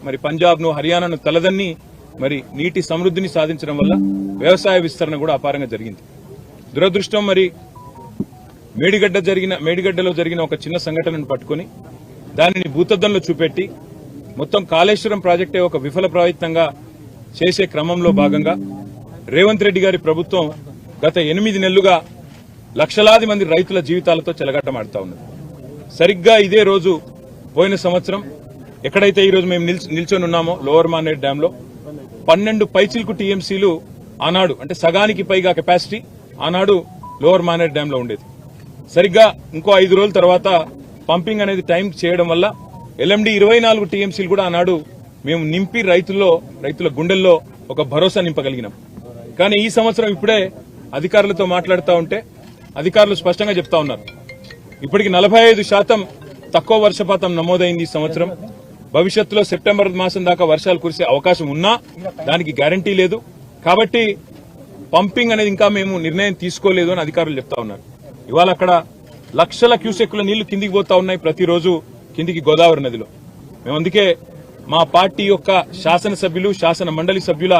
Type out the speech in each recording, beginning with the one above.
మరి పంజాబ్ను హర్యానాను తలదన్ని మరి నీటి సమృద్ధిని సాధించడం వల్ల వ్యవసాయ విస్తరణ కూడా అపారంగా జరిగింది. దురదృష్టం మరి మేడిగడ్డలో జరిగిన ఒక చిన్న సంఘటనను పట్టుకుని దానిని భూతద్దంలో చూపెట్టి మొత్తం కాళేశ్వరం ప్రాజెక్టే ఒక విఫల ప్రయత్నంగా చేసే క్రమంలో భాగంగా రేవంత్ రెడ్డి గారి ప్రభుత్వం గత 8 నెలలుగా లక్షలాది మంది రైతుల జీవితాలతో చెలగాటమాడుతా ఉన్నది. సరిగ్గా ఇదే రోజు పోయిన సంవత్సరం ఎక్కడైతే ఈ రోజు మేము నిల్చొని ఉన్నామో లోవర్ మానేర్ డ్యామ్ లో 12 పైచిల్కు టీఎంసీలు ఆనాడు అంటే సగానికి పైగా కెపాసిటీ ఆనాడు లోవర్ మానేర్ డ్యామ్ లో ఉండేది. సరిగ్గా ఇంకో 5 రోజుల తర్వాత పంపింగ్ అనేది టైం చేయడం వల్ల ఎల్ఎండి 24 టీఎంసీలు కూడా ఆనాడు మేము నింపి రైతుల గుండెల్లో ఒక భరోసా నింపగలిగినాం. కానీ ఈ సంవత్సరం ఇప్పుడే అధికారులతో మాట్లాడుతూ ఉంటే అధికారులు స్పష్టంగా చెప్తా ఉన్నారు, ఇప్పటికి 45% తక్కువ వర్షపాతం నమోదైంది ఈ సంవత్సరం. భవిష్యత్తులో సెప్టెంబర్ మాసం దాకా వర్షాలు కురిసే అవకాశం ఉన్నా దానికి గ్యారంటీ లేదు. కాబట్టి పంపింగ్ అనేది ఇంకా మేము నిర్ణయం తీసుకోలేదు అని అధికారులు చెప్తా ఉన్నారు. ఇవాళ అక్కడ లక్షల క్యూసెక్కుల నీళ్లు కిందికి పోతా ఉన్నాయి ప్రతిరోజు కిందికి గోదావరి నదిలో. మేము అందుకే మా పార్టీ యొక్క శాసనసభ్యులు శాసన మండలి సభ్యుల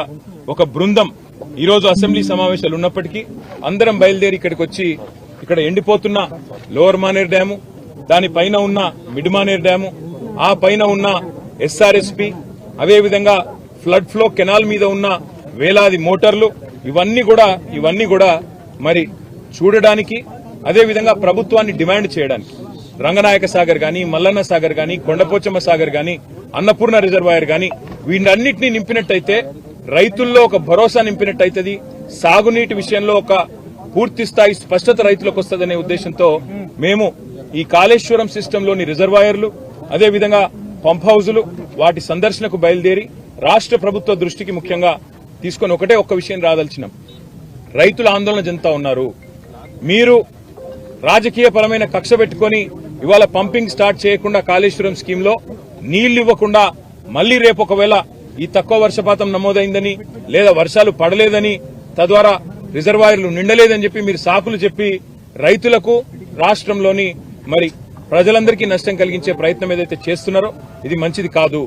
ఒక బృందం ఈరోజు అసెంబ్లీ సమావేశాలు ఉన్నప్పటికీ అందరం బయలుదేరి ఇక్కడికి వచ్చి ఇక్కడ ఎండిపోతున్న లోవర్ మానేర్ డ్యాము, దానిపైన ఉన్న మిడ్ మానేర్ డ్యాము, ఆ పైన ఉన్న ఎస్ఆర్ఎస్పీ, అదేవిధంగా ఫ్లడ్ ఫ్లో కెనాల్ మీద ఉన్న వేలాది మోటార్లు ఇవన్నీ కూడా మరి చూడడానికి, అదేవిధంగా ప్రభుత్వాన్ని డిమాండ్ చేయడానికి రంగనాయక సాగర్ గాని, మల్లన్న సాగర్ గాని, కొండపోచమ్మ సాగర్ గాని, అన్నపూర్ణ రిజర్వాయర్ గాని వీటన్నిటినీ నింపినట్టయితే రైతుల్లో ఒక భరోసా నింపినట్టయితది. సాగునీటి విషయంలో ఒక పూర్తి స్థాయి స్పష్టత రైతులకు వస్తుందనే ఉద్దేశంతో మేము ఈ కాళేశ్వరం సిస్టంలోని రిజర్వాయర్లు, అదేవిధంగా పంప్ హౌజులు వాటి సందర్శనకు బయలుదేరి రాష్ట్ర ప్రభుత్వ దృష్టికి ముఖ్యంగా తీసుకుని ఒక్క విషయం రాదలిచినాం. రైతులు ఆందోళన చెందుతా ఉన్నారు. మీరు రాజకీయపరమైన కక్ష పెట్టుకుని ఇవాళ పంపింగ్ స్టార్ట్ చేయకుండా కాళేశ్వరం స్కీమ్ లో నీళ్లు ఇవ్వకుండా మళ్లీ రేపు ఒకవేళ ఈ తక్కువ వర్షపాతం నమోదైందని లేదా వర్షాలు పడలేదని తద్వారా రిజర్వాయర్లు నిండలేదని చెప్పి మీరు సాకులు చెప్పి రైతులకు రాష్ట్రంలోని మరి ప్రజలందరికీ నష్టం కలిగించే ప్రయత్నం ఏదైతే చేస్తున్నారో ఇది మంచిది కాదు.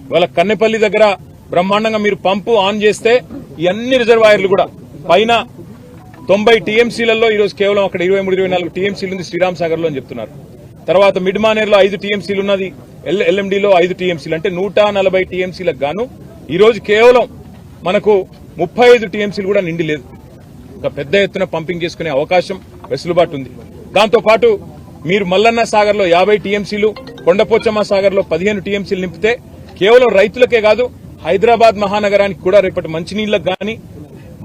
ఇవాళ కన్నెపల్లి దగ్గర బ్రహ్మాండంగా మీరు పంపు ఆన్ చేస్తే ఈ అన్ని రిజర్వాయర్లు కూడా పైన 90 టీఎంసీలలో ఈరోజు కేవలం అక్కడ 23-24 టీఎంసీలు ఉంది శ్రీరామ్ సాగర్ లో అని చెప్తున్నారు. తర్వాత మిడ్ మానేర్ లో 5 టీఎంసీలు ఉన్నది, ఎల్ఎండిలో 5 టీఎంసీలు అంటే 140 టీఎంసీలకు గాను ఈ రోజు కేవలం మనకు 35 టీఎంసీలు కూడా నిండి లేదు. ఒక పెద్ద ఎత్తున పంపింగ్ చేసుకునే అవకాశం వెసులుబాటు ఉంది. దాంతో పాటు మీరు మల్లన్న సాగర్ లో 50 టీఎంసీలు, కొండపోచమ్మ సాగర్ లో 15 టీఎంసీలు నింపితే కేవలం రైతులకే కాదు హైదరాబాద్ మహానగరానికి కూడా రేపటి మంచినీళ్లకు గాని,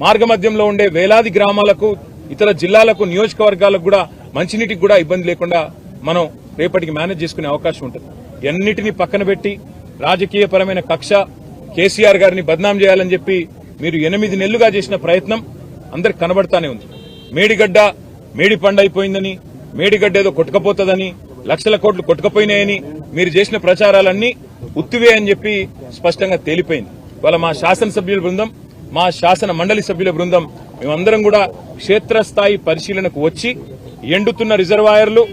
మార్గమధ్యంలో ఉండే వేలాది గ్రామాలకు, ఇతర జిల్లాలకు, నియోజకవర్గాలకు కూడా మంచినీటికి కూడా ఇబ్బంది లేకుండా మనం రేపటికి మేనేజ్ చేసుకునే అవకాశం ఉంటుంది. ఎన్నిటినీ పక్కన పెట్టి రాజకీయపరమైన కక్ష, కేసీఆర్ గారిని బద్నాం చేయాలని చెప్పి మీరు 8 నెలలుగా చేసిన ప్రయత్నం అందరికి కనబడతానే ఉంది. మేడి పండైపోయిందని, మేడిగడ్డ ఏదో కొట్టుకపోతుందని, లక్షల కోట్లు కొట్టుకపోయినాయని మీరు చేసిన ప్రచారాలన్నీ ఉత్తివే అని చెప్పి స్పష్టంగా తేలిపోయింది. ఇవాళ మా శాసనసభ్యుల బృందం, మా శాసన మండలి సభ్యుల బృందం మేమందరం కూడా క్షేత్రస్థాయి పరిశీలనకు వచ్చి ఎండుతున్న రిజర్వాయర్లు,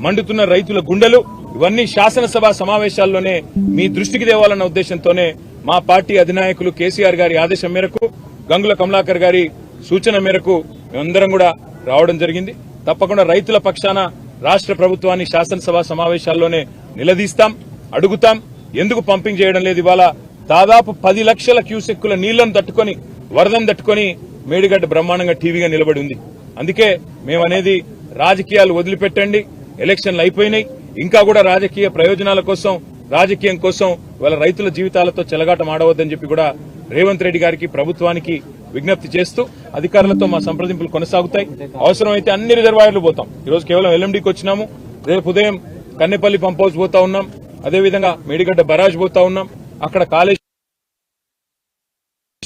మండుతున్న రైతుల గుండెలు ఇవన్నీ శాసనసభ సమావేశాల్లోనే మీ దృష్టికి తేవాలన్న ఉద్దేశంతోనే మా పార్టీ అధినాయకులు కేసీఆర్ గారి ఆదేశం మేరకు, గంగుల కమలాకర్ గారి సూచన మేరకు మేమందరం కూడా రావడం జరిగింది. తప్పకుండా రైతుల పక్షాన రాష్ట్ర ప్రభుత్వాన్ని శాసనసభ సమావేశాల్లోనే నిలదీస్తాం, అడుగుతాం. ఎందుకు పంపింగ్ చేయడం లేదు? ఇవాళ దాదాపు 10 లక్షల క్యూసెక్కుల నీళ్లను తట్టుకుని, వరదను తట్టుకుని మేడిగడ్డ బ్రహ్మాండంగా టీవీగా నిలబడి ఉంది. అందుకే మేమనేది రాజకీయాలు వదిలిపెట్టండి, ఎలక్షన్లు అయిపోయినాయి, ఇంకా కూడా రాజకీయ ప్రయోజనాల కోసం, రాజకీయం కోసం వాళ్ళ రైతుల జీవితాలతో చెలగాటం ఆడవద్దని చెప్పి కూడా రేవంత్ రెడ్డి గారికి, ప్రభుత్వానికి విజ్ఞప్తి చేస్తూ అధికారులతో మా సంప్రదింపులు కొనసాగుతాయి. అవసరమైతే అన్ని రిజర్వాయర్లు పోతాం. ఈరోజు కేవలం ఎల్ఎండికి వచ్చినాము, రేపు ఉదయం కన్నెపల్లి పంప్ హౌస్ పోతా ఉన్నాం, అదేవిధంగా మేడిగడ్డ బరాజ్ పోతా ఉన్నాం, అక్కడ కాళేశ్వరం